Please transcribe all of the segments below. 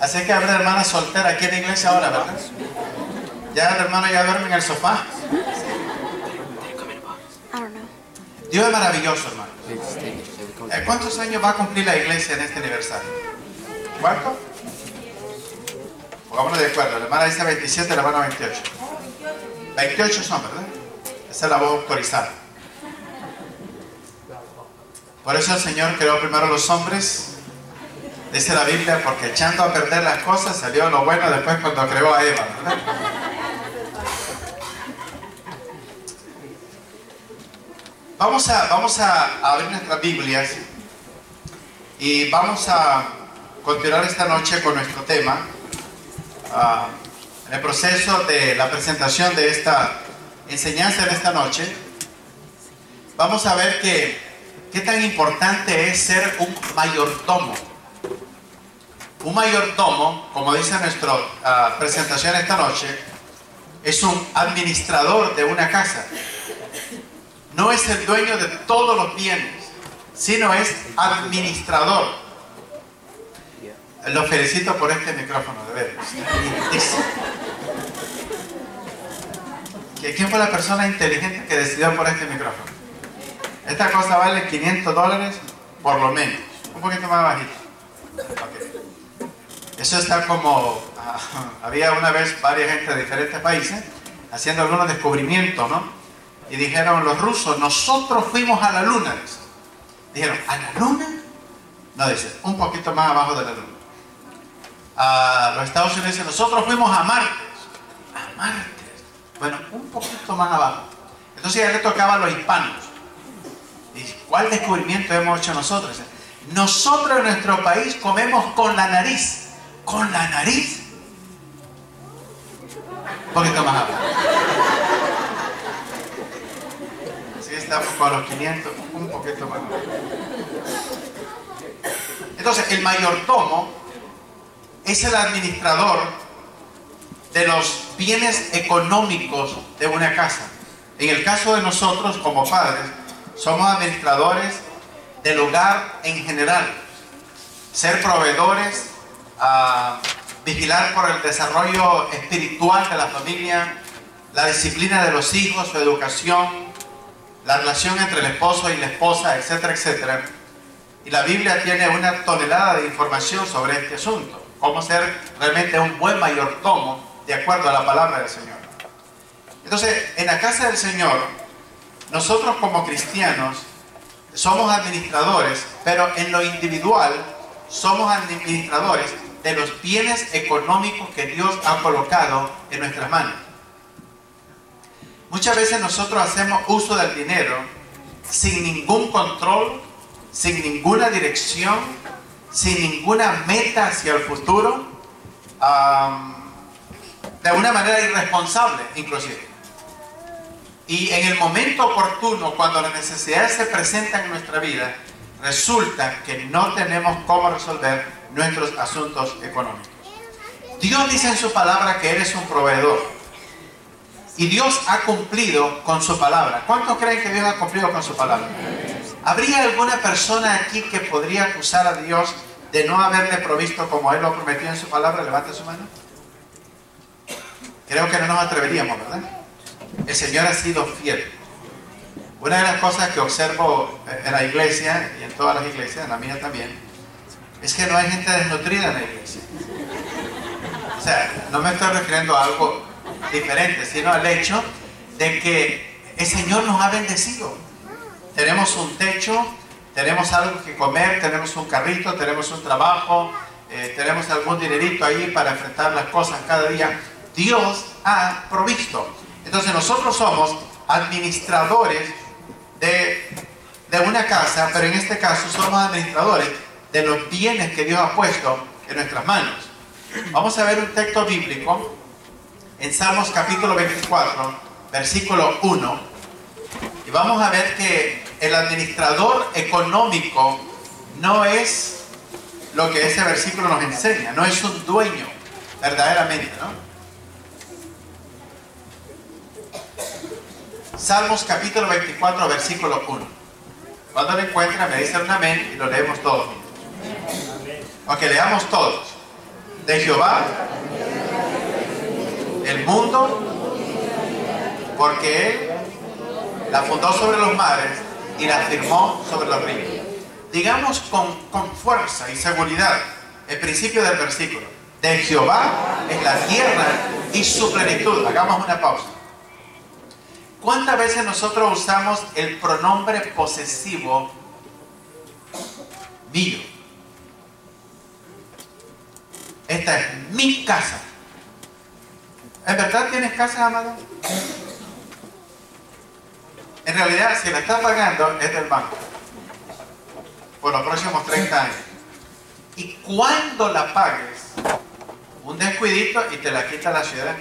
Así que habrá hermanas solteras aquí en la iglesia ahora, ¿verdad? Ya el hermano ya duerme en el sofá. Dios es maravilloso, hermano. ¿Cuántos años va a cumplir la iglesia en este aniversario? ¿Cuánto? Pongámonos de acuerdo. La hermana dice 27, la hermana 28. 28 son, ¿verdad? Esa es la voz autorizada. Por eso el Señor creó primero los hombres, dice la Biblia, porque echando a perder las cosas salió lo bueno después cuando creó a Eva, ¿verdad? Vamos a abrir nuestras Biblias y vamos a continuar esta noche con nuestro tema. En el proceso de la presentación de esta enseñanza de esta noche, vamos a ver qué tan importante es ser un mayordomo. Un mayordomo, como dice nuestra presentación esta noche, es un administrador de una casa. No es el dueño de todos los bienes, sino es administrador. Lo felicito por este micrófono, de veras. ¿Quién fue la persona inteligente que decidió por este micrófono? Esta cosa vale $500 por lo menos. Un poquito más bajito. Okay. Eso está como... había una vez varias gente de diferentes países haciendo algunos descubrimientos, ¿no? Y dijeron los rusos, nosotros fuimos a la luna. Dijeron, ¿a la luna? No, dice, un poquito más abajo de la luna. Los Estados Unidos dicen, nosotros fuimos a Marte. ¿A Marte? Bueno, un poquito más abajo. Entonces ya le tocaba a los hispanos. ¿Y cuál descubrimiento hemos hecho nosotros? Nosotros en nuestro país comemos con la nariz. ¿Con la nariz? Un poquito más abajo. Así estamos con los 500, un poquito más abajo. Entonces, el mayordomo es el administrador de los bienes económicos de una casa. En el caso de nosotros, como padres, somos administradores del hogar en general. Ser proveedores, vigilar por el desarrollo espiritual de la familia, la disciplina de los hijos, su educación, la relación entre el esposo y la esposa, etcétera, etcétera. Y la Biblia tiene una tonelada de información sobre este asunto. Cómo ser realmente un buen mayordomo de acuerdo a la palabra del Señor. Entonces, en la casa del Señor, nosotros como cristianos somos administradores, pero en lo individual somos administradores de los bienes económicos que Dios ha colocado en nuestras manos. Muchas veces nosotros hacemos uso del dinero sin ningún control, sin ninguna dirección, sin ninguna meta hacia el futuro, de una manera irresponsable inclusive. Y en el momento oportuno, cuando las necesidades se presentan en nuestra vida, resulta que no tenemos cómo resolver nuestros asuntos económicos. Dios dice en su palabra que Él es un proveedor. Y Dios ha cumplido con su palabra. ¿Cuántos creen que Dios ha cumplido con su palabra? ¿Habría alguna persona aquí que podría acusar a Dios de no haberle provisto como Él lo prometió en su palabra? Levante su mano. Creo que no nos atreveríamos, ¿verdad? El Señor ha sido fiel. Una de las cosas que observo en la iglesia, y en todas las iglesias, en la mía también, es que no hay gente desnutrida en la iglesia. O sea, no me estoy refiriendo a algo diferente, sino al hecho de que el Señor nos ha bendecido. Tenemos un techo, tenemos algo que comer, tenemos un carrito, tenemos un trabajo, tenemos algún dinerito ahí para enfrentar las cosas cada día. Dios ha provisto. Entonces nosotros somos administradores de una casa, pero en este caso somos administradores de los bienes que Dios ha puesto en nuestras manos. Vamos a ver un texto bíblico en Salmos capítulo 24, versículo 1, y vamos a ver que el administrador económico no es lo que ese versículo nos enseña, no es un dueño verdaderamente, ¿no? Salmos capítulo 24, versículo 1. Cuando lo encuentran me dicen un amén y lo leemos todos juntos. Ok, leamos todos. De Jehová el mundo, porque Él la fundó sobre los mares y la firmó sobre los ríos. Digamos con fuerza y seguridad el principio del versículo. De Jehová es la tierra y su plenitud. Hagamos una pausa. ¿Cuántas veces nosotros usamos el pronombre posesivo mío? Esta es mi casa. ¿En verdad tienes casa, amado? En realidad, si la estás pagando, es del banco por los próximos 30 años. Y cuando la pagues, un descuidito y te la quita la ciudad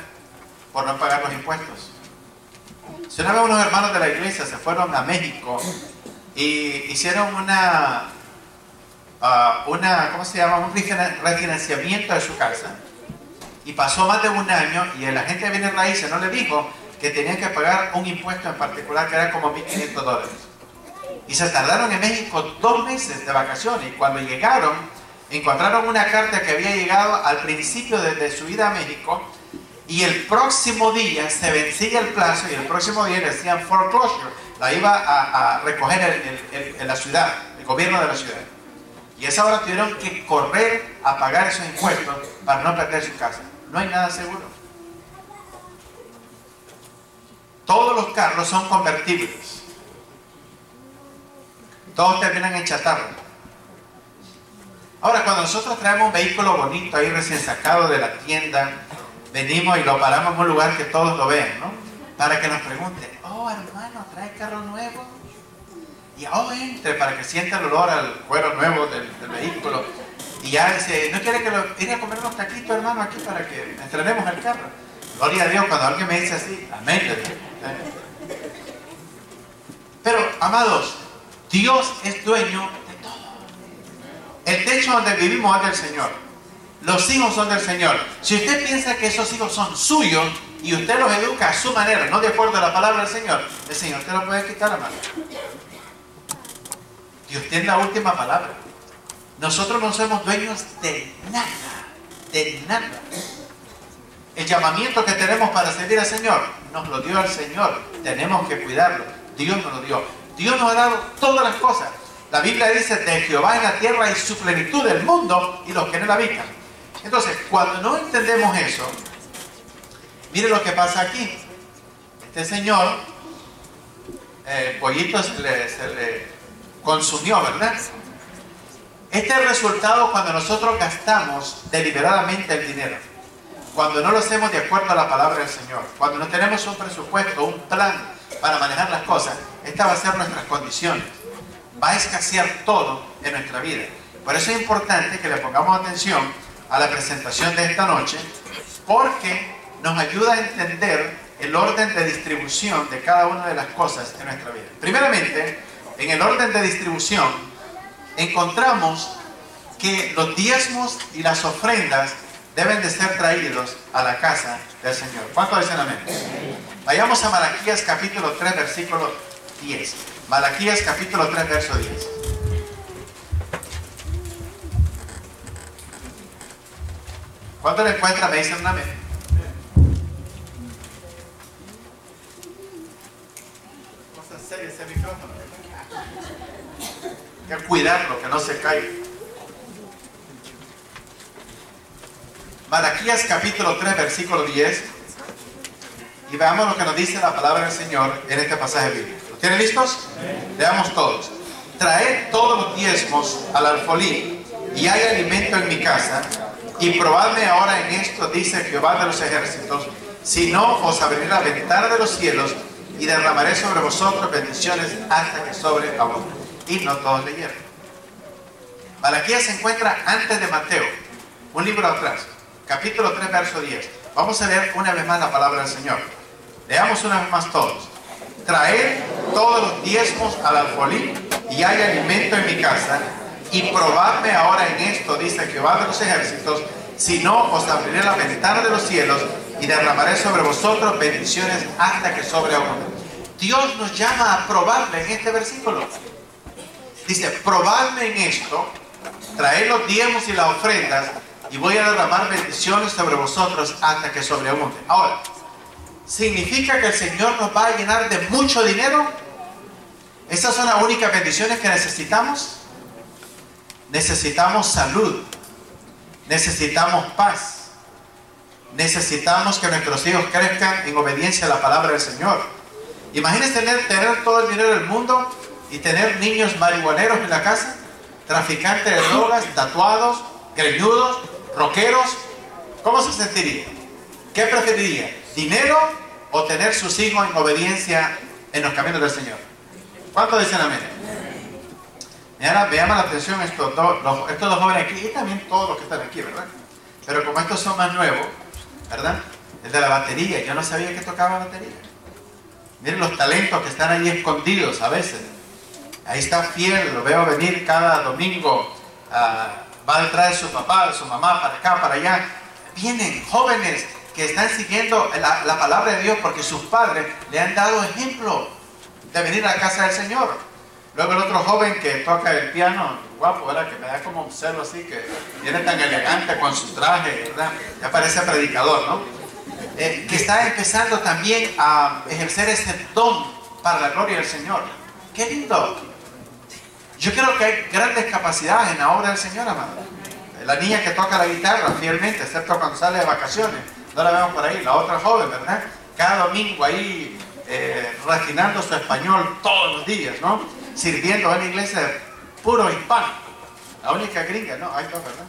por no pagar los impuestos. Si una vez unos hermanos de la iglesia se fueron a México y hicieron ¿cómo se llama? Un refinanciamiento de su casa, y pasó más de un año y el agente de bienes raíces no le dijo que tenían que pagar un impuesto en particular que era como $1,500. Y se tardaron en México 2 meses de vacaciones, y cuando llegaron encontraron una carta que había llegado al principio de su ida a México, y el próximo día se vencía el plazo y el próximo día le hacían foreclosure, la iba a recoger en la ciudad, el gobierno de la ciudad. Y a esa hora tuvieron que correr a pagar esos impuestos para no perder su casa. No hay nada seguro. Todos los carros son convertibles. Todos terminan en chatarra. Ahora, cuando nosotros traemos un vehículo bonito ahí recién sacado de la tienda, venimos y lo paramos en un lugar que todos lo vean, ¿no? Para que nos pregunten, oh hermano, ¿trae carro nuevo? Y entre para que sienta el olor al cuero nuevo del vehículo. Y ya dice, ¿no quiere que ir a comer unos taquitos, hermano, aquí para que estrenemos el carro? Gloria a Dios, cuando alguien me dice así, amén. Pero, amados, Dios es dueño de todo. El techo donde vivimos es del Señor. Los hijos son del Señor. Si usted piensa que esos hijos son suyos y usted los educa a su manera, no de acuerdo a la palabra del Señor, el Señor te lo puede quitar, amado. Dios tiene la última palabra. Nosotros no somos dueños de nada, de nada. El llamamiento que tenemos para servir al Señor, nos lo dio el Señor. Tenemos que cuidarlo. Dios nos lo dio. Dios nos ha dado todas las cosas. La Biblia dice, de Jehová es la tierra y su plenitud, del mundo y los que en él habitan. Entonces, cuando no entendemos eso, mire lo que pasa aquí. Este señor, el pollito se le consumió, ¿verdad? Este es el resultado cuando nosotros gastamos deliberadamente el dinero. Cuando no lo hacemos de acuerdo a la palabra del Señor. Cuando no tenemos un presupuesto, un plan para manejar las cosas. Esta va a ser nuestras condiciones. Va a escasear todo en nuestra vida. Por eso es importante que le pongamos atención a la presentación de esta noche, porque nos ayuda a entender el orden de distribución de cada una de las cosas en nuestra vida. Primeramente, en el orden de distribución, encontramos que los diezmos y las ofrendas deben de ser traídos a la casa del Señor. ¿Cuántos dicen amén? Vayamos a Malaquías capítulo 3, versículo 10. Malaquías capítulo 3, verso 10. ¿Cuánto le encuentra? Me dicen un amén. Vamos a hacer ese micrófono. Hay que cuidarlo, que no se caiga. Malaquías capítulo 3, versículo 10. Y veamos lo que nos dice la palabra del Señor en este pasaje bíblico. ¿Los tienen listos? Leamos todos. Traed todos los diezmos al alfolí, y hay alimento en mi casa, y probadme ahora en esto, dice Jehová de los ejércitos, si no, os abriré la ventana de los cielos y derramaré sobre vosotros bendiciones hasta que sobreabunde. Y no todos leyeron. Malaquías se encuentra antes de Mateo, un libro atrás, capítulo 3, verso 10. Vamos a leer una vez más la palabra del Señor. Leamos una vez más todos. Traed todos los diezmos al alfolí, y hay alimento en mi casa, y probadme ahora en esto, dice Jehová de los ejércitos, si no, os abriré la ventana de los cielos y derramaré sobre vosotros bendiciones hasta que sobreabunde. Dios nos llama a probarle en este versículo. Dice, probadme en esto, traed los diezmos y las ofrendas, y voy a derramar bendiciones sobre vosotros hasta que sobreabunde. Ahora, ¿significa que el Señor nos va a llenar de mucho dinero? ¿Esas son las únicas bendiciones que necesitamos? Necesitamos salud, necesitamos paz, necesitamos que nuestros hijos crezcan en obediencia a la palabra del Señor. Imagínense tener todo el dinero del mundo y tener niños marihuaneros en la casa, traficantes de drogas, tatuados, greñudos, rockeros. ¿Cómo se sentiría? ¿Qué preferiría? ¿Dinero o tener sus hijos en obediencia en los caminos del Señor? ¿Cuántos dicen amén? Me llama la atención estos dos jóvenes aquí y también todos los que están aquí, ¿verdad? Pero como estos son más nuevos, ¿verdad? El de la batería, yo no sabía que tocaba batería. Miren los talentos que están ahí escondidos a veces. Ahí está fiel, lo veo venir cada domingo, va detrás de su papá, de su mamá, para acá, para allá. Vienen jóvenes que están siguiendo la palabra de Dios porque sus padres le han dado ejemplo de venir a la casa del Señor. Luego el otro joven que toca el piano, guapo, ¿verdad? Que me da como un celo así, que viene tan elegante con su traje, ¿verdad? Ya parece predicador, ¿no? Que está empezando también a ejercer ese don para la gloria del Señor. ¡Qué lindo! Yo creo que hay grandes capacidades en la obra del Señor, amado. La niña que toca la guitarra fielmente, excepto cuando sale de vacaciones, no la vemos por ahí. La otra joven, ¿verdad? Cada domingo ahí refinando su español todos los días, ¿no? Sirviendo en la iglesia puro hispano. La única gringa, ¿no? Hay dos, ¿verdad?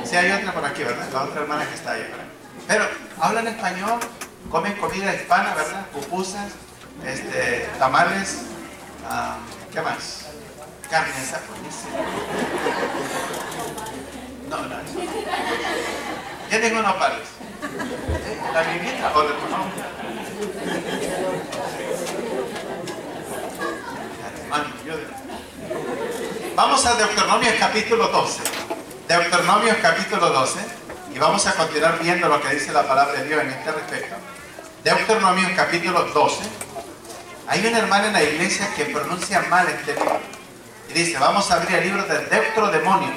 Sí, hay otra por aquí, ¿verdad? La otra hermana que está ahí, ¿verdad? Pero hablan español, comen comida hispana, ¿verdad? Pupusas, tamales, ¿qué más? Carne esa, no. ¿Quién dijo nopales? ¿La gringuita o de tu nombre? Vamos a Deuteronomios capítulo 12. Deuteronomios capítulo 12. Y vamos a continuar viendo lo que dice la palabra de Dios en este respecto. Deuteronomios capítulo 12. Hay una hermana en la iglesia que pronuncia mal este libro. Y dice, vamos a abrir el libro de Deuterodemonio.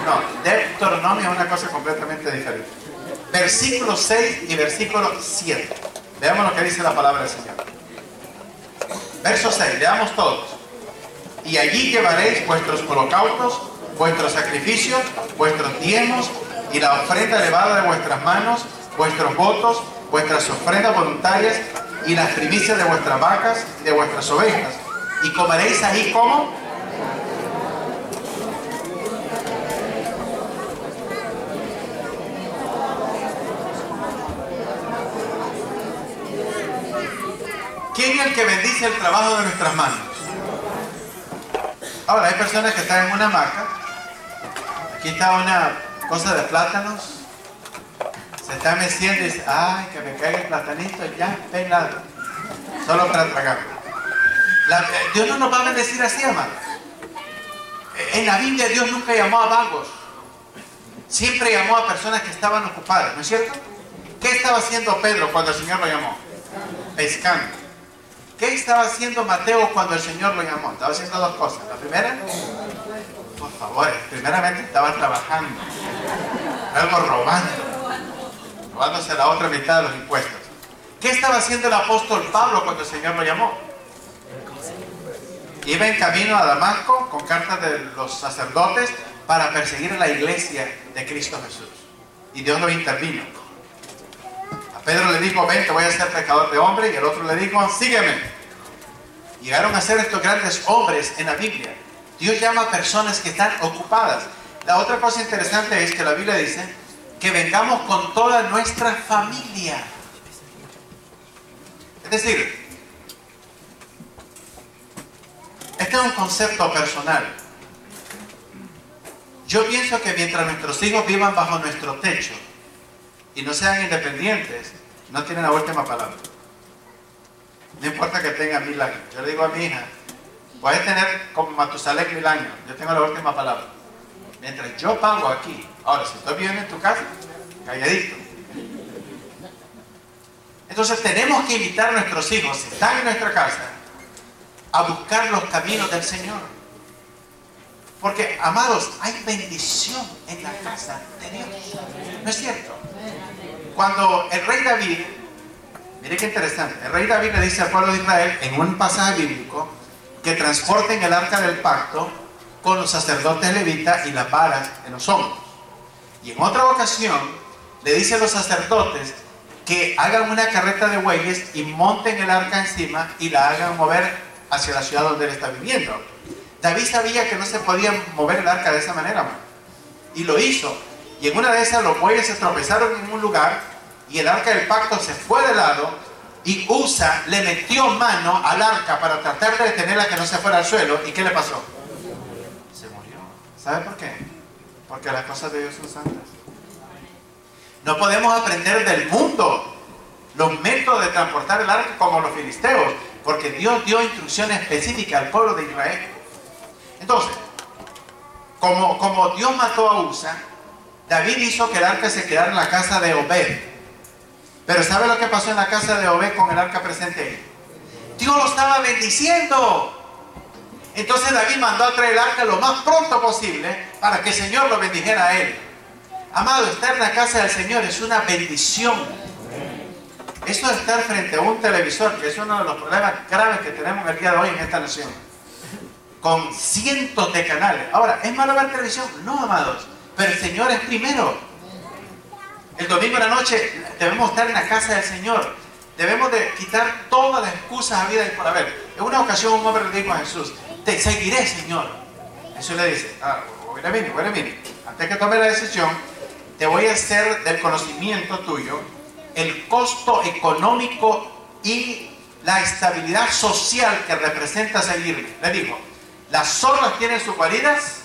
No, Deuteronomio es una cosa completamente diferente. Versículo 6 y versículo 7. Veamos lo que dice la palabra del Señor. Verso 6, leamos todos. Y allí llevaréis vuestros holocaustos, vuestros sacrificios, vuestros diezmos y la ofrenda elevada de vuestras manos, vuestros votos, vuestras ofrendas voluntarias y las primicias de vuestras vacas y de vuestras ovejas. Y comeréis ahí, ¿cómo? ¿Quién es el que bendice el trabajo de nuestras manos? Ahora, hay personas que están en una hamaca. Aquí está una cosa de plátanos. Se está meciendo y dice, ay, que me caiga el platanito ya pelado. Solo para tragarlo. Dios no nos va a bendecir así, amado. En la Biblia Dios nunca llamó a vagos. Siempre llamó a personas que estaban ocupadas, ¿no es cierto? ¿Qué estaba haciendo Pedro cuando el Señor lo llamó? Pescando. ¿Qué estaba haciendo Mateo cuando el Señor lo llamó? Estaba haciendo dos cosas. La primera, por favor, primeramente estaba trabajando. Luego robándose la otra mitad de los impuestos. ¿Qué estaba haciendo el apóstol Pablo cuando el Señor lo llamó? Iba en camino a Damasco con cartas de los sacerdotes para perseguir a la iglesia de Cristo Jesús. Y Dios lo intervino. A Pedro le dijo, ven, te voy a hacer pescador de hombres. Y el otro le dijo, sígueme. Llegaron a ser estos grandes hombres en la Biblia. Dios llama a personas que están ocupadas. La otra cosa interesante es que la Biblia dice que vengamos con toda nuestra familia. Es decir, este es un concepto personal. Yo pienso que mientras nuestros hijos vivan bajo nuestro techo y no sean independientes, no tienen la última palabra. No importa que tengan 1000 años. Yo le digo a mi hija, puedes tener como Matusalén 1000 años, yo tengo la última palabra. Mientras yo pago aquí. Ahora, si estoy viviendo en tu casa, calladito. Entonces tenemos que invitar a nuestros hijos, si están en nuestra casa, a buscar los caminos del Señor. Porque, amados, hay bendición en la casa de Dios. ¿No es cierto? Cuando el rey David, mire qué interesante, el rey David le dice al pueblo de Israel en un pasaje bíblico que transporten el arca del pacto con los sacerdotes levitas y las varas en los hombros. Y en otra ocasión le dice a los sacerdotes que hagan una carreta de bueyes y monten el arca encima y la hagan mover hacia la ciudad donde él está viviendo. David sabía que no se podía mover el arca de esa manera, man, y lo hizo. Y en una de esas los bueyes se tropezaron en un lugar y el arca del pacto se fue de lado y Usa le metió mano al arca para tratar de detenerla que no se fuera al suelo. ¿Y qué le pasó? Se murió. ¿Sabe por qué? Porque las cosas de Dios son santas. No podemos aprender del mundo los métodos de transportar el arca como los filisteos, porque Dios dio instrucciones específicas al pueblo de Israel. Entonces, como Dios mató a Usa, David hizo que el arca se quedara en la casa de Obed. Pero ¿sabe lo que pasó en la casa de Obed con el arca presente ahí? Dios lo estaba bendiciendo. Entonces David mandó a traer el arca lo más pronto posible para que el Señor lo bendijera a él. Amado, estar en la casa del Señor es una bendición. Eso de estar frente a un televisor, que es uno de los problemas graves que tenemos el día de hoy en esta nación, con cientos de canales. Ahora, ¿es malo ver televisión? No, amados, pero el Señor es primero. El domingo en la noche debemos estar en la casa del Señor. Debemos de quitar todas las excusas a vida y por haber. En una ocasión un hombre le dijo a Jesús: te seguiré, Señor. Jesús le dice: wait a minute. Antes que tome la decisión, te voy a hacer del conocimiento tuyo el costo económico y la estabilidad social que representa seguirme. Le dijo: las zorras tienen sus guaridas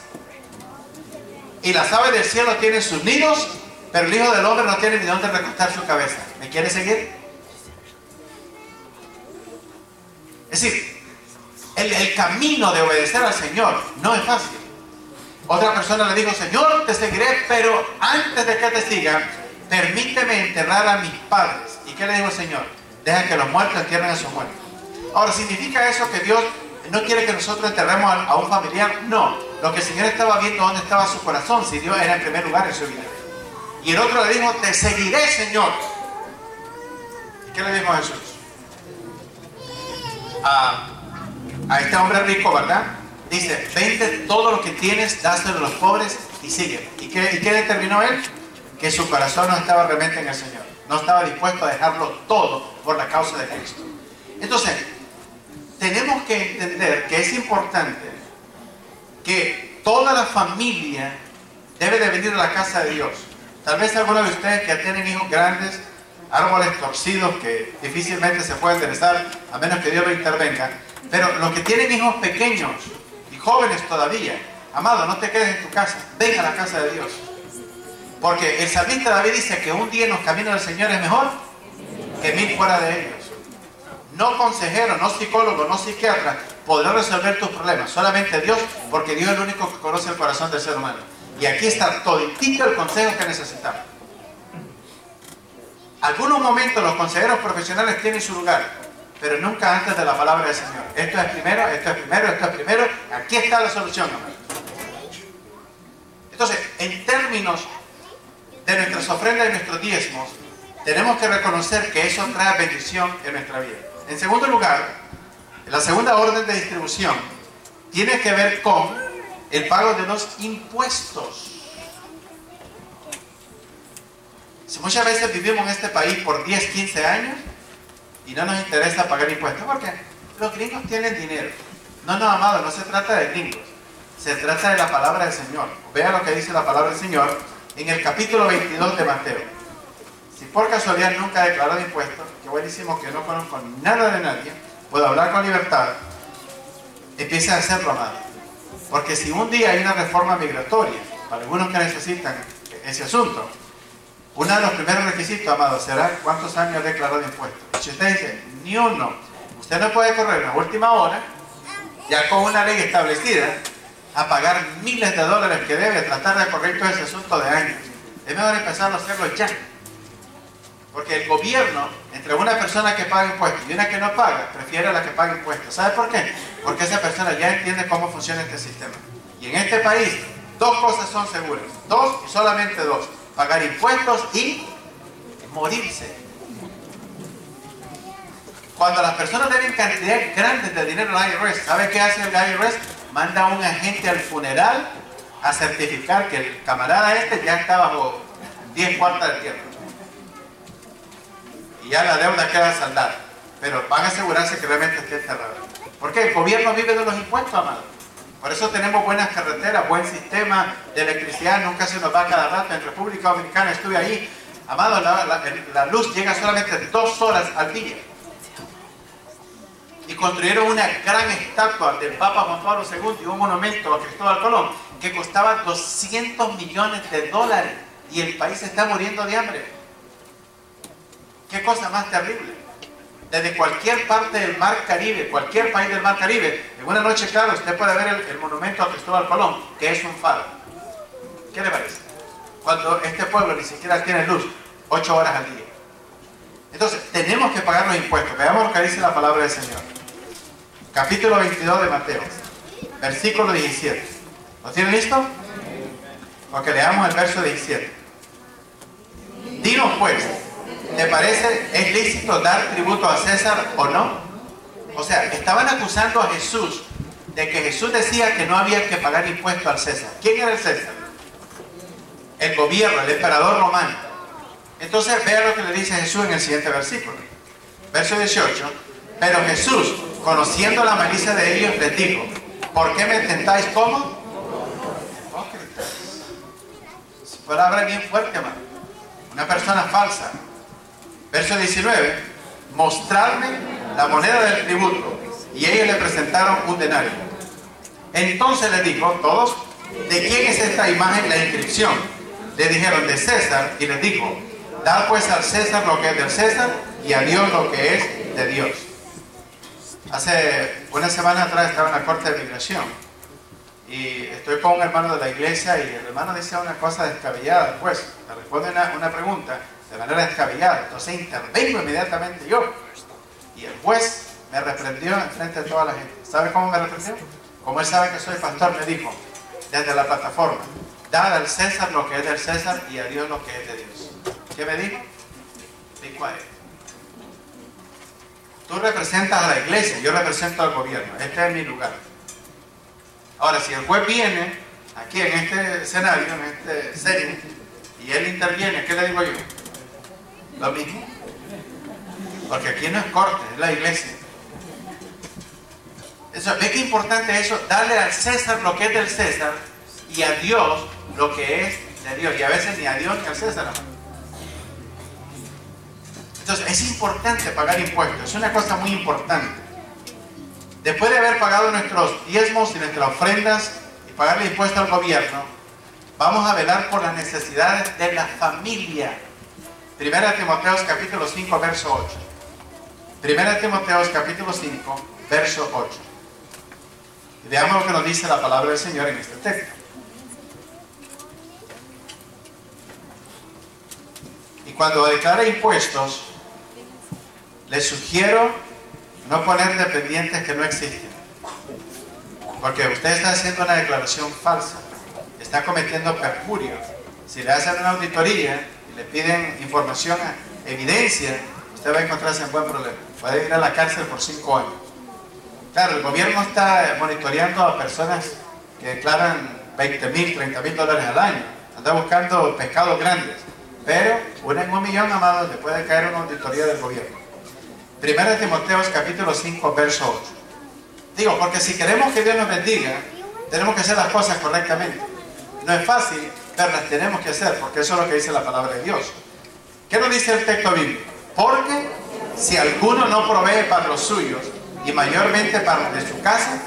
y las aves del cielo tienen sus nidos, pero el Hijo del Hombre no tiene ni dónde recostar su cabeza. ¿Me quiere seguir? Es decir, el camino de obedecer al Señor no es fácil. Otra persona le dijo: Señor, te seguiré, pero antes de que te siga, permíteme enterrar a mis padres. ¿Y qué le dijo el Señor? Deja que los muertos entierren a sus muertos. Ahora, ¿significa eso que Dios no quiere que nosotros enterremos a un familiar? No. Lo que el Señor estaba viendo dónde estaba su corazón, si Dios era en primer lugar en su vida. Y el otro le dijo: te seguiré, Señor. ¿Y qué le dijo Jesús? A este hombre rico, ¿verdad? Dice: vende todo lo que tienes, dáselo a los pobres y sigue. ¿Y qué determinó él? Que su corazón no estaba realmente en el Señor. No estaba dispuesto a dejarlo todo por la causa de Cristo. Entonces, tenemos que entender que es importante que toda la familia debe de venir a la casa de Dios. Tal vez algunos de ustedes que tienen hijos grandes, árboles torcidos que difícilmente se pueden enderezar a menos que Dios lo intervenga. Pero los que tienen hijos pequeños y jóvenes todavía, amado, no te quedes en tu casa, ven a la casa de Dios. Porque el salmista David dice que un día en los caminos del Señor es mejor que 1000 fuera de ellos. No consejero, no psicólogo, no psiquiatra podrá resolver tus problemas. Solamente Dios, porque Dios es el único que conoce el corazón del ser humano. Y aquí está toditito el consejo que necesitamos. Algunos momentos los consejeros profesionales tienen su lugar, pero nunca antes de la palabra del Señor. Esto es primero, esto es primero, esto es primero. Aquí está la solución, hermano. Entonces, en términos de nuestras ofrendas y nuestros diezmos, tenemos que reconocer que eso trae bendición en nuestra vida. En segundo lugar, la segunda orden de distribución tiene que ver con el pago de los impuestos. Si muchas veces vivimos en este país por 10, 15 años y no nos interesa pagar impuestos, porque los gringos tienen dinero. No, amado, no se trata de gringos, se trata de la palabra del Señor. Vea lo que dice la palabra del Señor en el capítulo 22 de Mateo. Si por casualidad nunca he declarado impuestos, que buenísimo que no conozco nada de nadie, puedo hablar con libertad, empiece a hacerlo, amado. Porque si un día hay una reforma migratoria, para algunos que necesitan ese asunto, uno de los primeros requisitos, amado, será cuántos años ha declarado impuestos. Si usted dice, ni uno, usted no puede correr en la última hora, ya con una ley establecida, a pagar miles de dólares que debe, tratar de correr todo ese asunto de años. Es mejor empezar a hacerlo ya. Porque el gobierno, entre una persona que paga impuestos y una que no paga, prefiere a la que paga impuestos. ¿Sabe por qué? Porque esa persona ya entiende cómo funciona este sistema. Y en este país, dos cosas son seguras. Dos y solamente dos. Pagar impuestos y morirse. Cuando las personas deben cantidades grandes de dinero al IRS, ¿sabe qué hace el IRS? Manda a un agente al funeral a certificar que el camarada este ya está bajo 10 cuartas de tierra. Y ya la deuda queda saldada. Pero van a asegurarse que realmente esté enterrado. ¿Por qué? El gobierno vive de los impuestos, amado. Por eso tenemos buenas carreteras, buen sistema de electricidad, nunca se nos va cada rato. En República Dominicana estuve ahí, amado, la luz llega solamente 2 horas al día. Y construyeron una gran estatua del Papa Juan Pablo II y un monumento a Cristóbal Colón que costaba $200 millones y el país está muriendo de hambre. ¿Qué cosa más terrible? Desde cualquier parte del Mar Caribe, cualquier país del Mar Caribe, en una noche clara usted puede ver el monumento a Cristóbal Colón, que es un faro. ¿Qué le parece? Cuando este pueblo ni siquiera tiene luz 8 horas al día. Entonces, tenemos que pagar los impuestos. Veamos lo que dice la palabra del Señor. Capítulo 22 de Mateo, versículo 17. ¿Lo tienen listo? Ok, leamos el verso 17. Dinos pues, ¿te parece, es lícito dar tributo a César o no? O sea, estaban acusando a Jesús de que Jesús decía que no había que pagar impuestos al César. ¿Quién era el César? El gobierno, el emperador romano. Entonces, vean lo que le dice Jesús en el siguiente versículo. Verso 18. Pero Jesús, conociendo la malicia de ellos, les dijo: ¿por qué me tentáis como? Hipócritas. Es palabra bien fuerte, hermano. Una persona falsa. Verso 19. Mostrarme la moneda del tributo. Y ellos le presentaron un denario. Entonces le dijo, todos, ¿de quién es esta imagen, la inscripción? Le dijeron, de César. Y les dijo, dad pues al César lo que es del César y a Dios lo que es de Dios. Hace una semana atrás estaba en la corte de migración y estoy con un hermano de la iglesia y el hermano dice una cosa descabellada. Pues me responde una pregunta de manera descabellada. Entonces intervengo inmediatamente yo y el juez me reprendió en frente de toda la gente. ¿Sabe cómo me reprendió? Como él sabe que soy pastor, me dijo desde la plataforma: dad al César lo que es del César y a Dios lo que es de Dios. ¿Qué me dijo? Be quiet. Tú representas a la iglesia, yo represento al gobierno. Este es mi lugar. Ahora, si el juez viene aquí en este escenario, en este setting, y él interviene, ¿qué le digo yo? Lo mismo. Porque aquí no es corte, es la iglesia. Eso, ¿ve qué importante es eso? Darle al César lo que es del César y a Dios lo que es de Dios. Y a veces ni a Dios ni al César. Entonces, es importante pagar impuestos, es una cosa muy importante. Después de haber pagado nuestros diezmos y nuestras ofrendas y pagarle impuestos al gobierno, vamos a velar por las necesidades de la familia. 1 Timoteo capítulo 5, verso 8. 1 Timoteo capítulo 5, verso 8. Y veamos lo que nos dice la palabra del Señor en este texto. Y cuando declare impuestos, les sugiero no poner dependientes que no existen. Porque usted está haciendo una declaración falsa. Está cometiendo perjurio. Si le hacen una auditoría y le piden información, evidencia, usted va a encontrarse en buen problema. Puede ir a la cárcel por 5 años. Claro, el gobierno está monitoreando a personas que declaran $20,000, $30,000 al año. Anda buscando pescados grandes. Pero una en 1,000,000, amados, le puede caer una auditoría del gobierno. 1 Timoteo capítulo 5, verso 8. Digo, porque si queremos que Dios nos bendiga, tenemos que hacer las cosas correctamente. No es fácil, pero las tenemos que hacer, porque eso es lo que dice la palabra de Dios. ¿Qué nos dice el texto bíblico? Porque si alguno no provee para los suyos, y mayormente para los de su casa,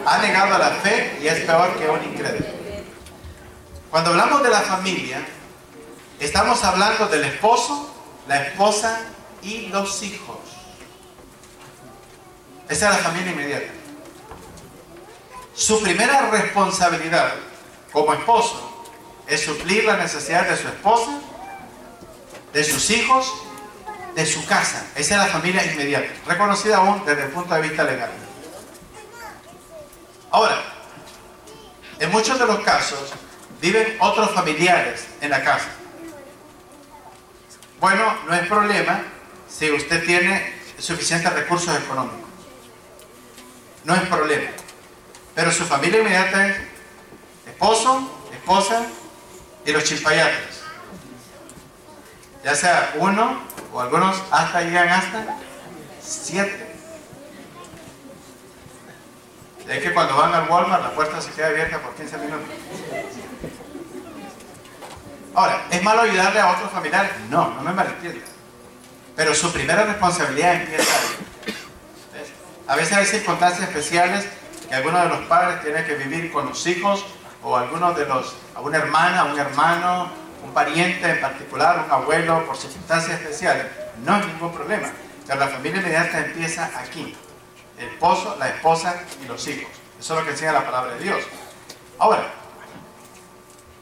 ha negado la fe y es peor que un incrédulo. Cuando hablamos de la familia, estamos hablando del esposo, la esposa y los hijos. Esa es la familia inmediata. Su primera responsabilidad como esposo es suplir las necesidades de su esposa, de sus hijos, de su casa. Esa es la familia inmediata, reconocida aún desde el punto de vista legal. Ahora, En muchos de los casos viven otros familiares en la casa. Bueno, no es problema si usted tiene suficientes recursos económicos. No es problema. Pero su familia inmediata es esposo, esposa y los chilpayates. Ya sea uno o algunos hasta llegan hasta 7. Es que cuando van al Walmart la puerta se queda abierta por 15 minutos. Ahora, ¿es malo ayudarle a otros familiares? No, no me malentienda. Pero su primera responsabilidad empieza ahí. ¿Ves? A veces hay circunstancias especiales que alguno de los padres tiene que vivir con los hijos, o algunos de los, a una hermana, un hermano, un pariente en particular, un abuelo, por circunstancias especiales. No hay ningún problema. Pero la familia inmediata empieza aquí. El esposo, la esposa y los hijos. Eso es lo que enseña la palabra de Dios. Ahora,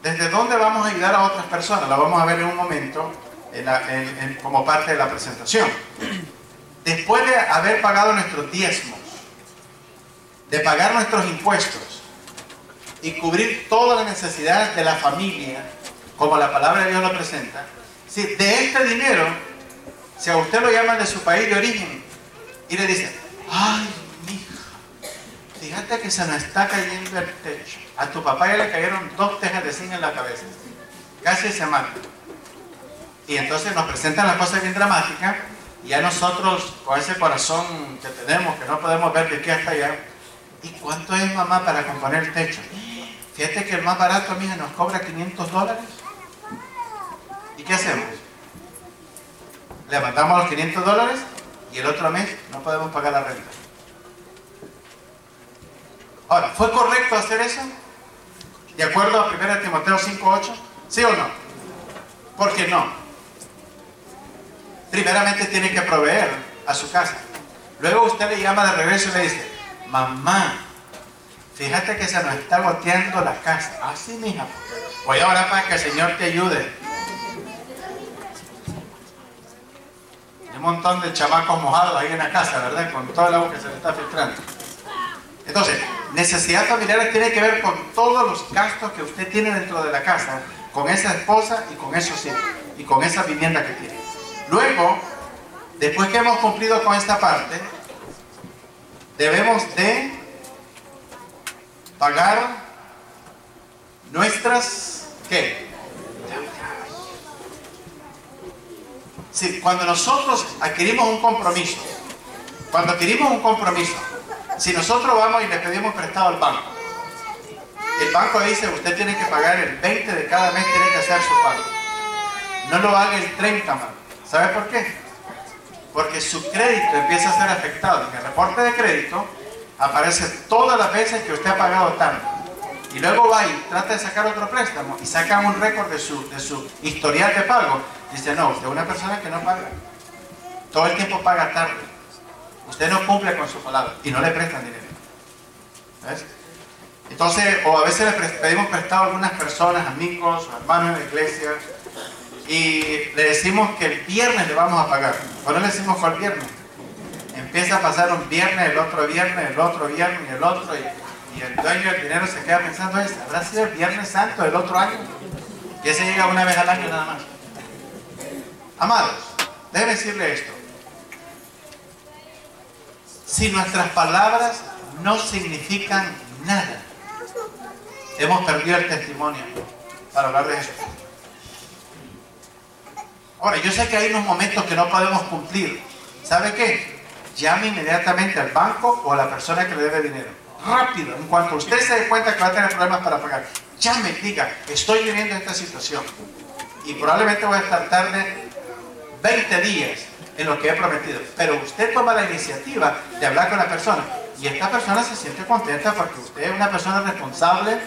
¿desde dónde vamos a ayudar a otras personas? Lo vamos a ver en un momento como parte de la presentación. Después de haber pagado nuestros diezmos, de pagar nuestros impuestos y cubrir todas las necesidades de la familia, como la palabra de Dios lo presenta, si de este dinero, si a usted lo llaman de su país de origen y le dicen: ay, mija, fíjate que se nos está cayendo el techo. A tu papá ya le cayeron 2 tejas de zinc en la cabeza. Casi se mata. Y entonces nos presentan las cosas bien dramáticas, y ya nosotros, con ese corazón que tenemos, que no podemos ver de aquí hasta allá, ¿y cuánto es, mamá, para componer el techo? Fíjate que el más barato, mija, nos cobra $500. ¿Y qué hacemos? Le mandamos los $500 y el otro mes no podemos pagar la renta. Ahora, ¿fue correcto hacer eso? ¿De acuerdo a 1 Timoteo 5:8? ¿Sí o no? ¿Por qué no? Primeramente tiene que proveer a su casa. Luego usted le llama de regreso y le dice: mamá, fíjate que se nos está goteando la casa. Ah, sí, mija, voy a orar para que el Señor te ayude. Hay un montón de chamacos mojados ahí en la casa, ¿verdad? Con todo el agua que se le está filtrando. Entonces, necesidades familiares tiene que ver con todos los gastos que usted tiene dentro de la casa, con esa esposa y con esos hijos, y con esa vivienda que tiene. Luego, después que hemos cumplido con esta parte, debemos de pagar nuestras, ¿qué? Sí, cuando nosotros adquirimos un compromiso, si nosotros vamos y le pedimos prestado al banco, el banco dice: usted tiene que pagar el 20 de cada mes, tiene que hacer su pago. No lo haga el 30 más. ¿Sabe por qué? Porque su crédito empieza a ser afectado. En el reporte de crédito aparece todas las veces que usted ha pagado tanto. Y luego va y trata de sacar otro préstamo y sacan un récord de su historial de pago. Dice: no, usted es una persona que no paga. Todo el tiempo paga tarde. Usted no cumple con su palabra y no le prestan dinero. ¿Ves? Entonces, o a veces le pedimos prestado a algunas personas, amigos o hermanos en la iglesia, y le decimos que el viernes le vamos a pagar. O no le decimos cuál viernes. Empieza a pasar un viernes, el otro viernes, el otro viernes y el otro, y el dueño del dinero se queda pensando: ¿habrá sido el Viernes Santo del otro año? Y ese llega una vez al año nada más. Amados, déjenme decirle esto: si nuestras palabras no significan nada, hemos perdido el testimonio para hablar de eso. Ahora, yo sé que hay unos momentos que no podemos cumplir. ¿Sabe qué? Llame inmediatamente al banco o a la persona que le debe dinero. Rápido, en cuanto usted se dé cuenta que va a tener problemas para pagar, llame, diga: estoy viviendo esta situación y probablemente voy a estar tarde 20 días en lo que he prometido. Pero usted toma la iniciativa de hablar con la persona, y esta persona se siente contenta porque usted es una persona responsable,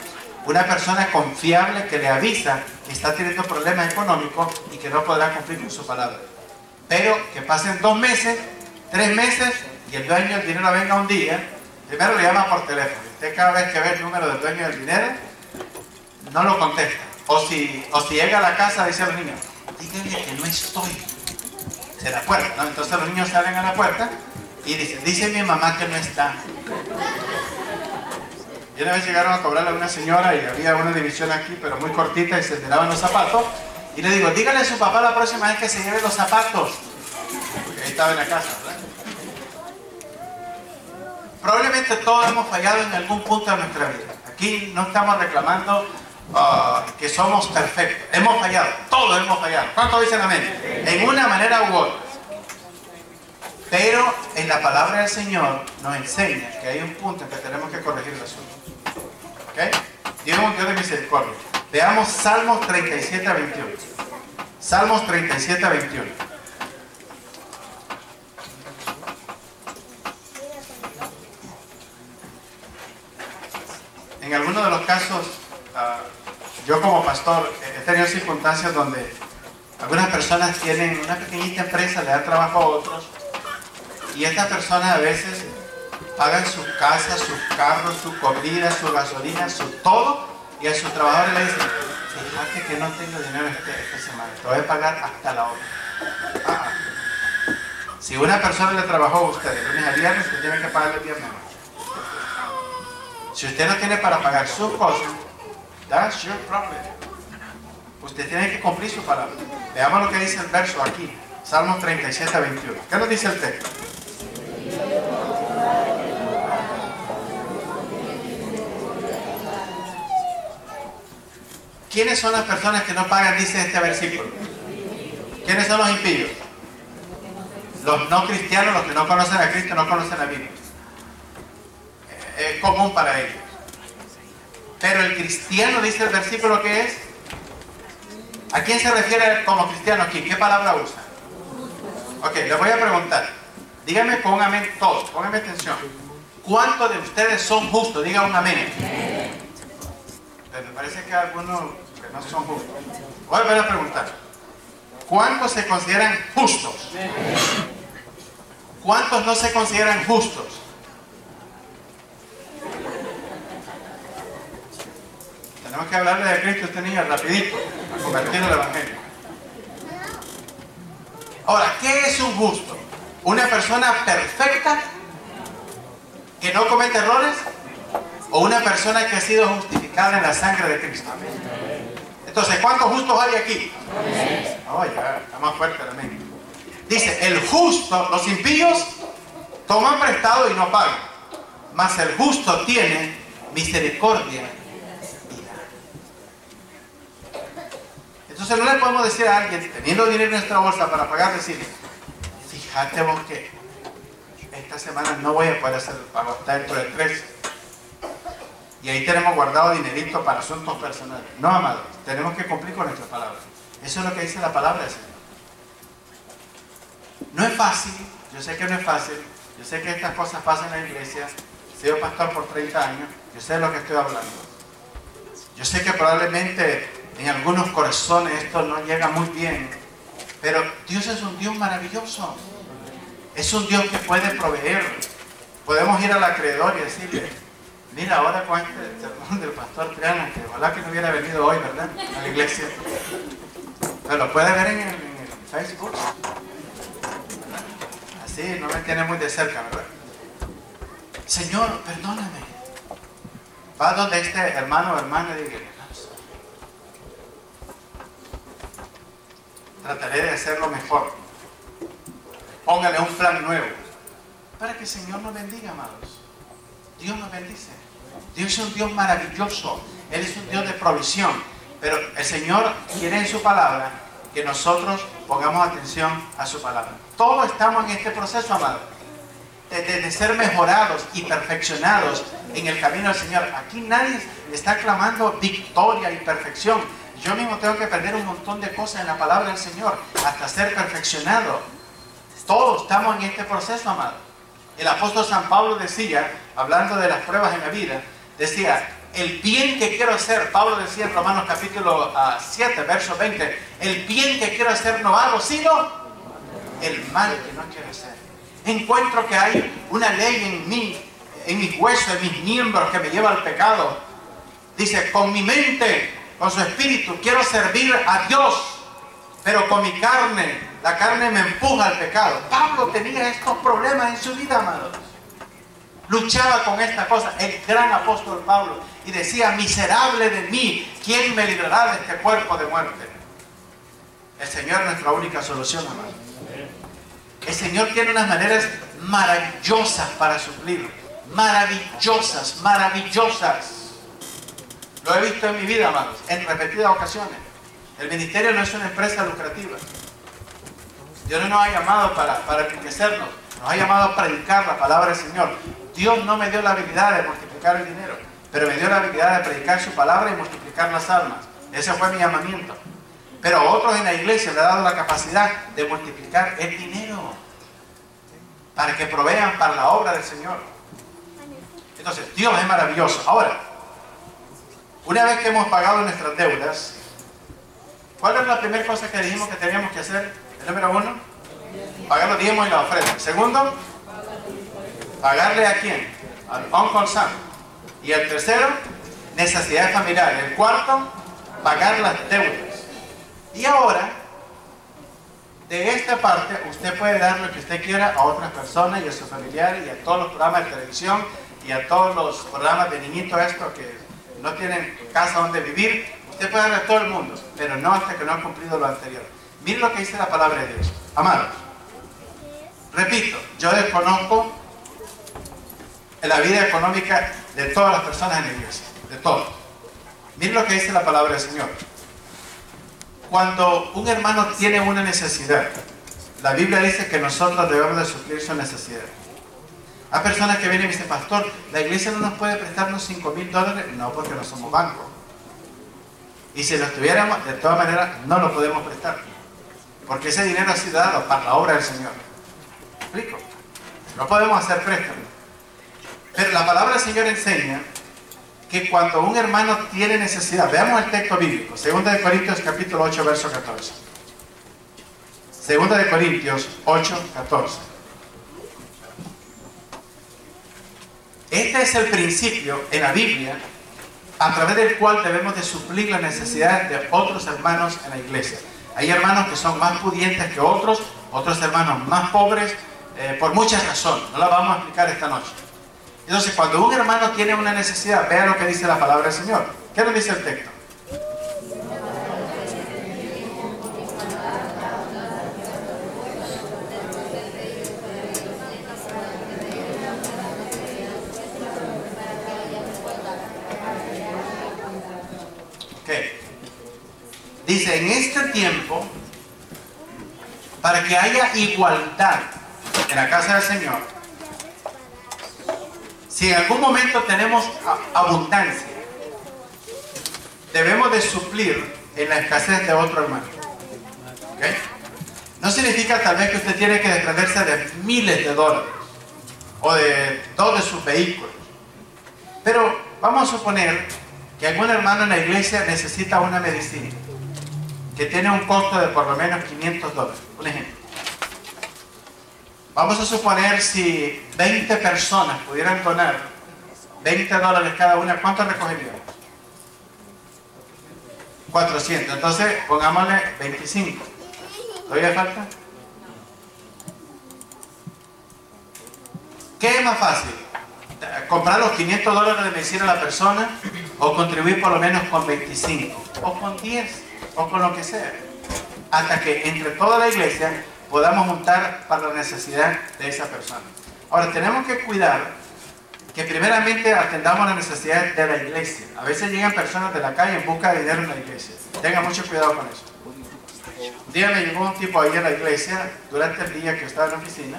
una persona confiable, que le avisa que está teniendo problemas económicos y que no podrá cumplir con su palabra. Pero que pasen 2 meses, 3 meses, y el dueño del dinero venga un día, primero le llama por teléfono. Usted, cada vez que ve el número del dueño del dinero, no lo contesta. O si llega a la casa, dice a los niños: díganle que no estoy. Se la puerta, ¿no? Entonces los niños salen a la puerta y dicen: dice mi mamá que no está. Y una vez llegaron a cobrarle a una señora y había una división aquí, pero muy cortita, y se tiraban los zapatos. Y le digo, dígale a su papá la próxima vez que se lleve los zapatos. Porque ahí estaba en la casa, ¿verdad? Probablemente todos hemos fallado en algún punto de nuestra vida. Aquí no estamos reclamando que somos perfectos. Hemos fallado, todos hemos fallado. ¿Cuántos dicen amén? En una manera u otra. Pero en la palabra del Señor nos enseña que hay un punto en que tenemos que corregir el asunto. ¿Ok? Dios es un Dios de misericordia. Veamos Salmos 37 a 21. Salmos 37 a 21. En algunos de los casos, yo como pastor he tenido circunstancias donde algunas personas tienen una pequeñita empresa, le dan trabajo a otros, y estas personas a veces pagan sus casas, sus carros, su comida, su gasolina, su todo, y a sus trabajadores le dicen, fíjate que no tengo dinero esta semana, te voy a pagar hasta la hora. Si una persona le trabajó a usted de lunes a viernes, usted tiene que pagarle el viernes. Si usted no tiene para pagar sus cosas, that's your problem. Usted tiene que cumplir su palabra. Veamos lo que dice el verso aquí, Salmos 37 a 21. ¿Qué nos dice el texto? ¿Quiénes son las personas que no pagan, dice este versículo? ¿Quiénes son los impíos? Los no cristianos, los que no conocen a Cristo, no conocen la Biblia. Es común para ellos. Pero el cristiano, dice el versículo, que es, ¿a quién se refiere como cristiano aquí? ¿Qué palabra usa? Ok, les voy a preguntar. Díganme con un amén todos, pónganme atención. ¿Cuántos de ustedes son justos? Digan un amén. Pero me parece que hay algunos que no son justos. Voy a volver a preguntar. ¿Cuántos se consideran justos? ¿Cuántos no se consideran justos? Tenemos que hablarle de Cristo a este niño rapidito, a convertirlo al Evangelio. Ahora, ¿qué es un justo? ¿Una persona perfecta que no comete errores? ¿O una persona que ha sido justificada en la sangre de Cristo? Entonces, ¿cuántos justos hay aquí? Oh, ya, está más fuerte el amén. Dice, el justo, los impíos toman prestado y no pagan, mas el justo tiene misericordia. Entonces no le podemos decir a alguien, teniendo dinero en nuestra bolsa para pagar, decirle, fíjate vos que esta semana no voy a poder hacer el pago hasta dentro de 3. Y ahí tenemos guardado dinerito para asuntos personales. No, amados, tenemos que cumplir con nuestra palabra. Eso es lo que dice la palabra del Señor. No es fácil, yo sé que no es fácil, yo sé que estas cosas pasan en la iglesia, he sido pastor por 30 años, yo sé de lo que estoy hablando. Yo sé que probablemente en algunos corazones esto no llega muy bien, pero Dios es un Dios maravilloso. Es un Dios que puede proveer. Podemos ir al acreedor y decirle, mira, ahora con este sermón del pastor Triana, que ojalá que no hubiera venido hoy, ¿verdad?, a la iglesia. Pero lo puede ver en el Facebook. Así, no me tiene muy de cerca, ¿verdad? Señor, perdóname. Va donde este hermano o hermana y diga, trataré de hacerlo mejor. Póngale un plan nuevo. Para que el Señor nos bendiga, amados. Dios nos bendice. Dios es un Dios maravilloso. Él es un Dios de provisión. Pero el Señor quiere en su palabra que nosotros pongamos atención a su palabra. Todos estamos en este proceso, amados, de ser mejorados y perfeccionados en el camino del Señor. Aquí nadie está clamando victoria y perfección. Yo mismo tengo que aprender un montón de cosas en la palabra del Señor hasta ser perfeccionado. Todos estamos en este proceso, amado. El apóstol San Pablo decía, hablando de las pruebas en la vida, decía, el bien que quiero hacer, Pablo decía en Romanos capítulo 7, verso 20, el bien que quiero hacer no hago, sino el mal que no quiero hacer. Encuentro que hay una ley en mí, en mis huesos, en mis miembros, que me lleva al pecado. Dice, con mi mente, con su espíritu, quiero servir a Dios, pero con mi carne, la carne me empuja al pecado. Pablo tenía estos problemas en su vida, amados. luchaba con esta cosa, el gran apóstol Pablo, y decía, miserable de mí, ¿quién me librará de este cuerpo de muerte? El Señor es nuestra única solución, hermano. El Señor tiene unas maneras maravillosas para suplir, maravillosas, maravillosas. Lo he visto en mi vida, hermanos, en repetidas ocasiones. El ministerio no es una empresa lucrativa. Dios no nos ha llamado para enriquecernos, nos ha llamado a predicar la palabra del Señor. Dios no me dio la habilidad de multiplicar el dinero, pero me dio la habilidad de predicar su palabra y multiplicar las almas. Ese fue mi llamamiento. Pero a otros en la iglesia le ha dado la capacidad de multiplicar el dinero para que provean para la obra del Señor. Entonces, Dios es maravilloso. Ahora, una vez que hemos pagado nuestras deudas, ¿cuál es la primera cosa que dijimos que teníamos que hacer? El número 1, pagar los diezmos y la ofrenda. Segundo, ¿pagarle a quién? Al Uncle Sam. Y el tercero, necesidades familiares. El cuarto, pagar las deudas. Y ahora, de esta parte, usted puede dar lo que usted quiera a otras personas y a sus familiares y a todos los programas de televisión y a todos los programas de niñitos estos que no tienen casa donde vivir. Usted puede darle a todo el mundo, pero no hasta que no ha cumplido lo anterior. Miren lo que dice la palabra de Dios. Amados, repito, yo desconozco la vida económica de todas las personas en la iglesia, de todos. Miren lo que dice la palabra del Señor. Cuando un hermano tiene una necesidad, la Biblia dice que nosotros debemos de suplir su necesidad. Hay personas que vienen y dicen, pastor, ¿la iglesia no nos puede prestarnos $5,000? No, porque no somos banco. Y si lo tuviéramos, de todas maneras, no lo podemos prestar. Porque ese dinero ha sido dado para la obra del Señor. ¿Me explico? No podemos hacer préstamos. Pero la palabra del Señor enseña que cuando un hermano tiene necesidad, veamos el texto bíblico, 2 de Corintios capítulo 8, verso 14. 2 de Corintios 8, 14. Este es el principio en la Biblia a través del cual debemos de suplir las necesidades de otros hermanos en la iglesia. Hay hermanos que son más pudientes que otros hermanos más pobres, por muchas razones. No las vamos a explicar esta noche. Entonces, cuando un hermano tiene una necesidad, vea lo que dice la palabra del Señor. ¿Qué nos dice el texto? Dice, en este tiempo, para que haya igualdad en la casa del Señor, si en algún momento tenemos abundancia, debemos de suplir en la escasez de otro hermano. ¿Okay? No significa tal vez que usted tiene que desprenderse de miles de dólares o de todos sus vehículos. Pero vamos a suponer que algún hermano en la iglesia necesita una medicina que tiene un costo de por lo menos $500, un ejemplo. Vamos a suponer si 20 personas pudieran donar $20 cada una, ¿cuánto recogeríamos? 400, entonces pongámosle 25. ¿Todavía falta? ¿Qué es más fácil? ¿Comprar los $500 de medicina a la persona o contribuir por lo menos con 25? O con 10, o con lo que sea. Hasta que entre toda la iglesia podamos juntar para la necesidad de esa persona. Ahora, tenemos que cuidar que primeramente atendamos las necesidades de la iglesia. A veces llegan personas de la calle en busca de dinero en la iglesia. Tengan mucho cuidado con eso. Un día me llegó un tipo ahí a la iglesia durante el día que estaba en la oficina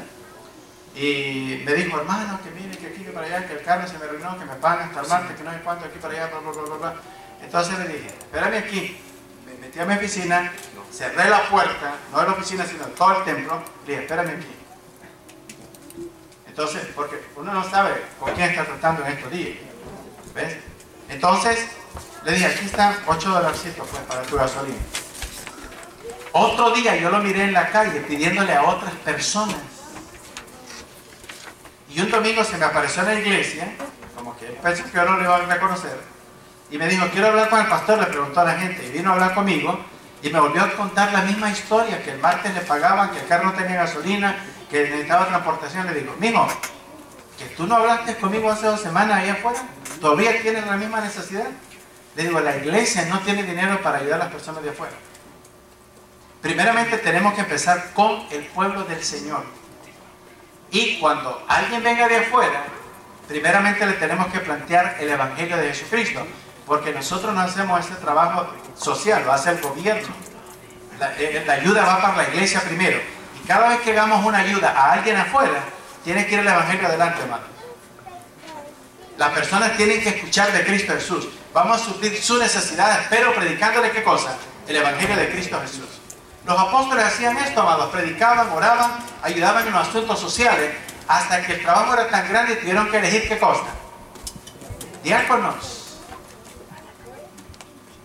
y me dijo, hermano, que mire, que aquí, que para allá, que el carro se me arruinó, que me pagan hasta el martes, que no sé cuánto, aquí para allá, bla, bla, bla, bla. Entonces le dije, espérame aquí. Me metí a mi oficina, cerré la puerta, no de la oficina, sino de todo el templo, le dije, espérame aquí. Entonces, porque uno no sabe con quién está tratando en estos días. ¿Ves? Entonces, le dije, aquí están $8 pues, para tu gasolina. Otro día yo lo miré en la calle pidiéndole a otras personas. Y un domingo se me apareció en la iglesia, como que pensé que yo no le iba a reconocer, y me dijo, quiero hablar con el pastor, le preguntó a la gente, y vino a hablar conmigo, y me volvió a contar la misma historia, que el martes le pagaban, que el carro no tenía gasolina, que necesitaba transportación. Le digo, mijo, ¿que tú no hablaste conmigo hace 2 semanas allá afuera? ¿Todavía tienes la misma necesidad? Le digo, la iglesia no tiene dinero para ayudar a las personas de afuera. Primeramente tenemos que empezar con el pueblo del Señor. Y cuando alguien venga de afuera, primeramente le tenemos que plantear el Evangelio de Jesucristo. Porque nosotros no hacemos ese trabajo social, lo hace el gobierno. La ayuda va para la iglesia primero. Y cada vez que hagamos una ayuda a alguien afuera, tiene que ir el Evangelio adelante, hermanos. Las personas tienen que escuchar de Cristo Jesús. Vamos a suplir sus necesidades, pero predicándole ¿qué cosa? El Evangelio de Cristo Jesús. Los apóstoles hacían esto, amados. Predicaban, oraban, ayudaban en los asuntos sociales, hasta que el trabajo era tan grande y tuvieron que elegir ¿qué cosa? Diáconos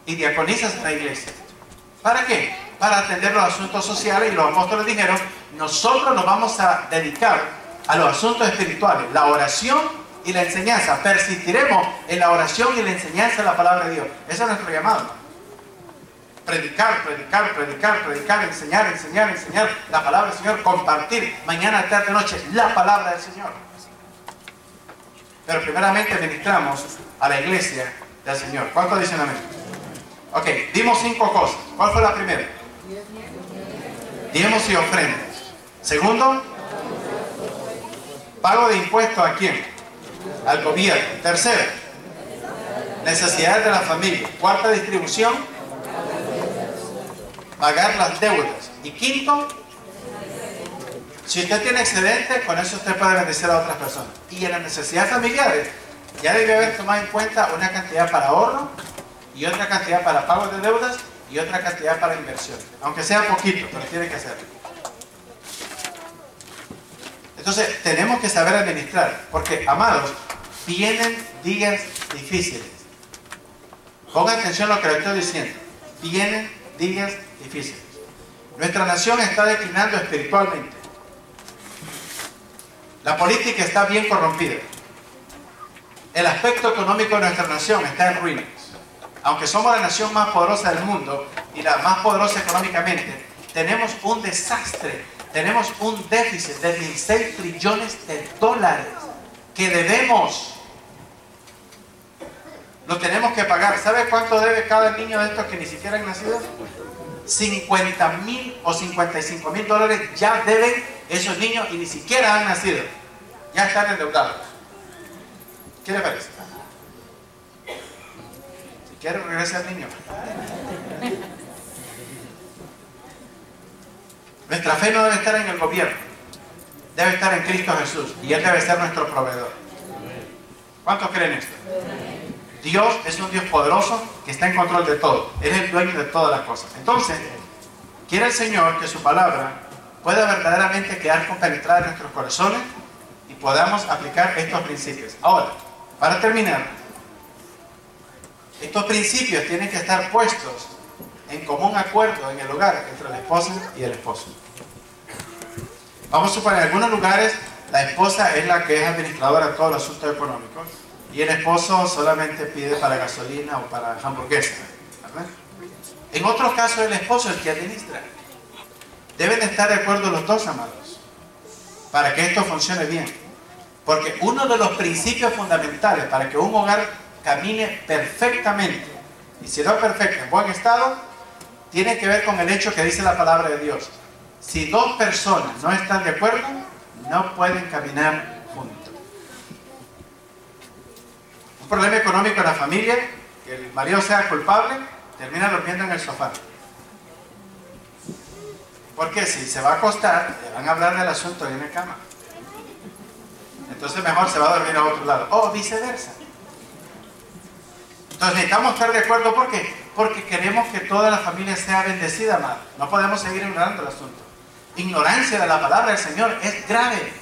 y diaconisas en la iglesia. ¿Para qué? Para atender los asuntos sociales. Y los apóstoles dijeron, nosotros nos vamos a dedicar a los asuntos espirituales, la oración y la enseñanza. Persistiremos en la oración y la enseñanza de la palabra de Dios. Ese es nuestro llamado. Predicar, predicar, predicar, predicar, enseñar, enseñar, enseñar la palabra del Señor, compartir mañana, tarde, noche la palabra del Señor. Pero primeramente ministramos a la iglesia del Señor. ¿Cuántos dicen amén? Ok, dimos 5 cosas. ¿Cuál fue la primera? Diezmos y ofrendas. Segundo, pago de impuestos ¿a quién? Al gobierno. Tercero, necesidades de la familia. Cuarta, distribución, pagar las deudas. Y quinto, si usted tiene excedente, con eso usted puede bendecir a otras personas. Y en las necesidades familiares, ya debe haber tomado en cuenta una cantidad para ahorro, y otra cantidad para pago de deudas, y otra cantidad para inversión. Aunque sea poquito, pero tiene que hacerlo. Entonces, tenemos que saber administrar, porque, amados, vienen días difíciles. Pongan atención a lo que les estoy diciendo. Vienen días difíciles. Nuestra nación está declinando espiritualmente. La política está bien corrompida. El aspecto económico de nuestra nación está en ruinas. Aunque somos la nación más poderosa del mundo y la más poderosa económicamente, tenemos un desastre. Tenemos un déficit de 16 trillones de dólares que debemos. Lo tenemos que pagar. ¿Sabe cuánto debe cada niño de estos que ni siquiera han nacido? 50,000 o 55,000 dólares ya deben esos niños y ni siquiera han nacido. Ya están endeudados. ¿Qué le parece? Si quiere, regrese al niño. Nuestra fe no debe estar en el gobierno, debe estar en Cristo Jesús, y Él debe ser nuestro proveedor. ¿Cuántos creen esto? Dios es un Dios poderoso que está en control de todo. Él es el dueño de todas las cosas. Entonces, quiere el Señor que su palabra pueda verdaderamente quedar compenetrada en nuestros corazones y podamos aplicar estos principios. Ahora, para terminar, estos principios tienen que estar puestos en común acuerdo en el hogar entre la esposa y el esposo. Vamos a suponer, en algunos lugares la esposa es la que es administradora de todos los asuntos económicos y el esposo solamente pide para gasolina o para hamburguesa, ¿verdad? En otros casos el esposo es el que administra. Deben de estar de acuerdo los dos, amados, para que esto funcione bien. Porque uno de los principios fundamentales para que un hogar camine perfectamente, y si no es perfecto, en buen estado, tiene que ver con el hecho que dice la palabra de Dios. Si 2 personas no están de acuerdo, no pueden caminar juntos. Un problema económico en la familia, que el marido sea culpable, termina durmiendo en el sofá. Porque si se va a acostar, le van a hablar del asunto ahí en la cama. Entonces mejor se va a dormir a otro lado. O viceversa. Entonces necesitamos estar de acuerdo. ¿Por qué? Porque queremos que toda la familia sea bendecida, amado. No podemos seguir ignorando el asunto. Ignorancia de la palabra del Señor es grave.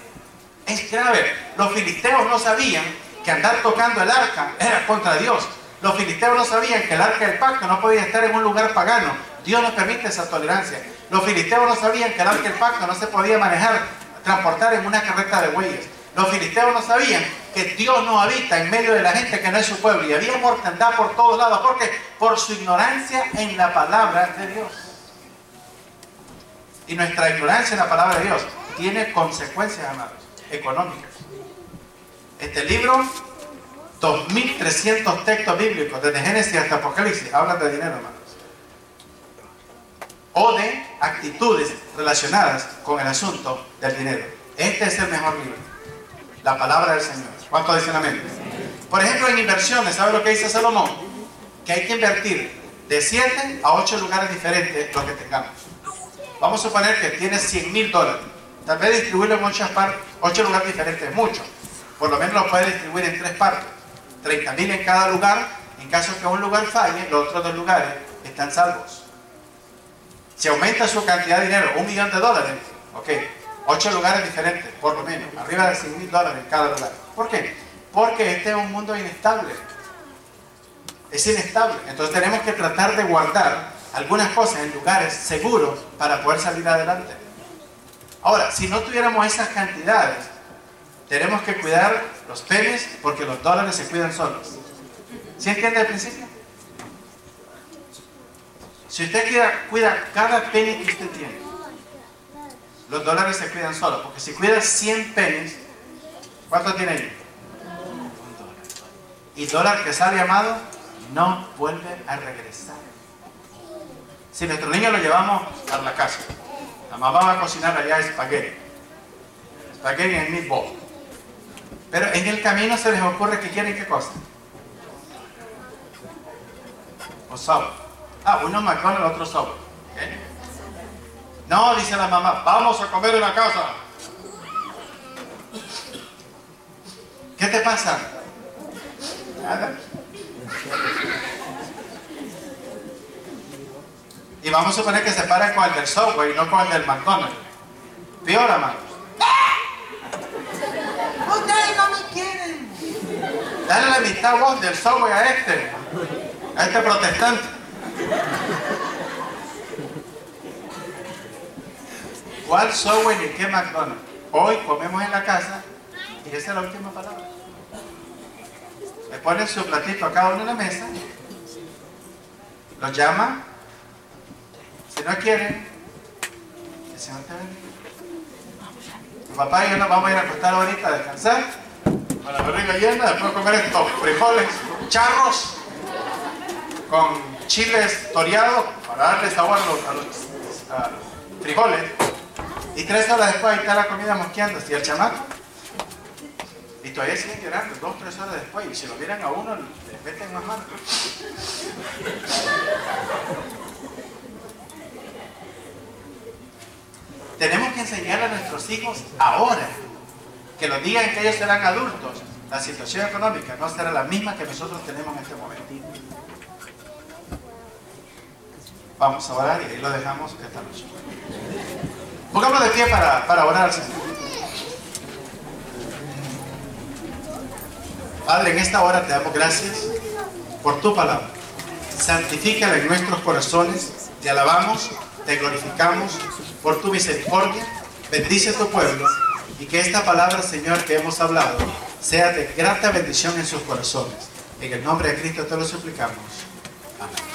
Es grave. Los filisteos no sabían que andar tocando el arca era contra Dios. Los filisteos no sabían que el arca del pacto no podía estar en un lugar pagano. Dios nos permite esa tolerancia. Los filisteos no sabían que el arca del pacto no se podía manejar, transportar en una carreta de bueyes. Los filisteos no sabían que Dios no habita en medio de la gente que no es su pueblo. Y había mortandad por todos lados. ¿Por qué? Por su ignorancia en la palabra de Dios. Y nuestra ignorancia en la palabra de Dios tiene consecuencias, amados, económicas. Este libro, 2300 textos bíblicos, desde Génesis hasta Apocalipsis, hablan de dinero, hermanos. O de actitudes relacionadas con el asunto del dinero. Este es el mejor libro. La palabra del Señor. ¿Cuántos dicen amén? Por ejemplo, en inversiones, ¿sabe lo que dice Salomón? Que hay que invertir de 7 a 8 lugares diferentes lo que tengamos. Vamos a suponer que tienes $100,000. Tal vez distribuirlo en 8 lugares diferentes es mucho. Por lo menos lo puedes distribuir en 3 partes. 30,000 en cada lugar. En caso que un lugar falle, los otros 2 lugares están salvos. Si aumenta su cantidad de dinero, $1 millón, ok, 8 lugares diferentes, por lo menos, arriba de $100,000 en cada lugar. ¿Por qué? Porque este es un mundo inestable. Es inestable. Entonces tenemos que tratar de guardar algunas cosas en lugares seguros para poder salir adelante. Ahora, si no tuviéramos esas cantidades, tenemos que cuidar los pennies porque los dólares se cuidan solos. ¿Sí entiende el principio? Si usted cuida cada penny que usted tiene, los dólares se cuidan solos. Porque si cuida 100 pennies, ¿cuánto tiene ahí? $1. Y dólar que sale, amado, no vuelve a regresar. Si nuestro niño lo llevamos a la casa, la mamá va a cocinar allá espagueti en meatball, pero en el camino se les ocurre que quieren qué cosa, o sabor. Uno McDonald's, otro sabor. ¿Okay? No, dice la mamá, vamos a comer en la casa. ¿Qué te pasa? Nada. Y vamos a suponer que se paran con el del Subway y no con el del McDonald's. Peor, hermano. Ustedes no me quieren. Dale la mitad vos del Subway a este protestante. ¿Cuál Subway ni qué McDonald's? Hoy comemos en la casa y esa es la última palabra. Le ponen su platito a cada uno en la mesa, los llama. Si no quieren, el Señor te bendiga. Tu papá y yo nos vamos a ir a acostar ahorita a descansar, con la barriga llena, después comer estos frijoles charros con chiles toreados para darle sabor a los frijoles. Y 3 horas después ahí está la comida mosqueando, ¿sí? El chamaco. Y todavía siguen llorando, 2 o 3 horas después. Y si lo miran a uno, les meten más manos. Tenemos que enseñar a nuestros hijos ahora que los días en que ellos serán adultos, la situación económica no será la misma que nosotros tenemos en este momento. Vamos a orar y ahí lo dejamos esta noche. Pongámonos de pie para orar al Señor. Padre, en esta hora te damos gracias por tu palabra. Santifícala en nuestros corazones. Te alabamos, te glorificamos por tu misericordia. Bendice a tu pueblo y que esta palabra, Señor, que hemos hablado sea de grata bendición en sus corazones. En el nombre de Cristo te lo suplicamos. Amén.